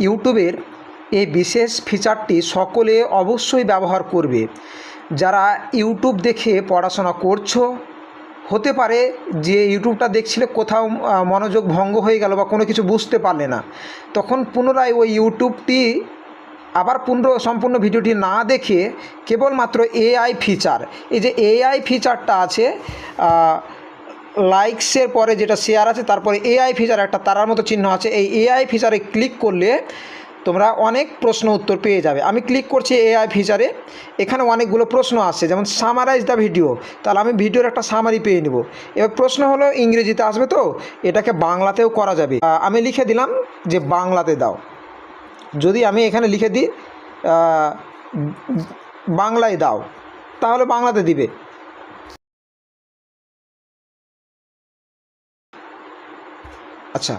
ইউটিউবের এই বিশেষ ফিচারটি সকলে অবশ্যই ব্যবহার করবে। যারা ইউটিউব দেখে পড়াশোনা করছো, হতে পারে যে ইউটিউবটা দেখছিলে কোথাও মনোযোগ ভঙ্গ হয়ে গেল বা কোনো কিছু বুঝতে পারলে না, তখন পুনরায় ওই ইউটিউবটি আবার সম্পূর্ণ ভিডিওটি না দেখে কেবলমাত্র এআই ফিচার, এই যে এআই ফিচারটা আছে, লাইকসের পরে যেটা শেয়ার আছে, তারপরে এআই ফিচার একটা তারার মতো চিহ্ন আছে, এই এআই ফিচারে ক্লিক করলে তোমরা অনেক প্রশ্ন উত্তর পেয়ে যাবে। আমি ক্লিক করছি এআই ফিচারে, এখানে অনেকগুলো প্রশ্ন আসছে, যেমন সামারাইজ দ্য ভিডিও, তাহলে আমি ভিডিওর একটা সামারি পেয়ে নেব। এবার প্রশ্ন হলো ইংরেজিতে আসবে, তো এটাকে বাংলাতেও করা যাবে। আমি লিখে দিলাম যে বাংলাতে দাও। যদি আমি এখানে লিখে দিই বাংলায় দাও, তাহলে বাংলাতে দিবে। আচ্ছা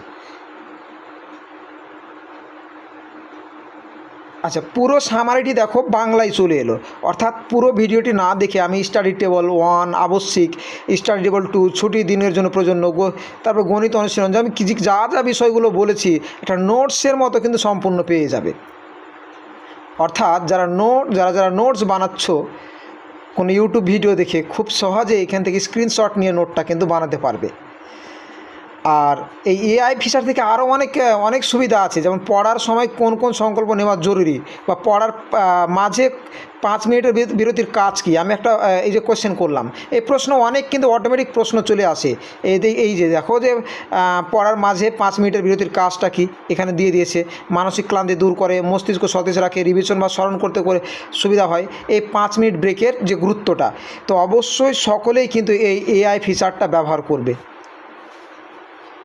আচ্ছা, পুরো সামারিটি দেখো বাংলায় চলে এলো, অর্থাৎ পুরো ভিডিওটি না দেখে আমি স্টাডি টেবল 1 আবশ্যিক, স্টাডি টেবল 2 ছুটি দিনের জন্য প্রয়োজনীয়, তারপর গণিত অনুশীলন, আমি যা যা বিষয়গুলো বলেছি এটা নোটসের মতো কিন্তু সম্পূর্ণ পেয়ে যাবে। অর্থাৎ যারা নোটস বানাচ্ছ কোনো ইউটিউব ভিডিও দেখে, খুব সহজে এখান থেকে স্ক্রিনশট নিয়ে নোটটা কিন্তু বানাতে পারবে। আর এই এআই ফিচার থেকে আরও অনেক সুবিধা আছে, যেমন পড়ার সময় কোন কোন সংকল্প নেওয়া জরুরি, বা পড়ার মাঝে 5 মিনিটের বিরতির কাজ কি। আমি একটা এই যে কোশ্চেন করলাম, এই প্রশ্ন অনেক কিন্তু অটোমেটিক প্রশ্ন চলে আসে। এই যে দেখো যে পড়ার মাঝে 5 মিনিটের বিরতির কাজটা কি এখানে দিয়ে দিয়েছে। মানসিক ক্লান্তি দূর করে, মস্তিষ্ক সতেজ রাখে, রিভিশন বা স্মরণ করতে করে সুবিধা হয়। এই 5 মিনিট ব্রেকের যে গুরুত্বটা, তো অবশ্যই সকলেই কিন্তু এই এআই ফিচারটা ব্যবহার করবে।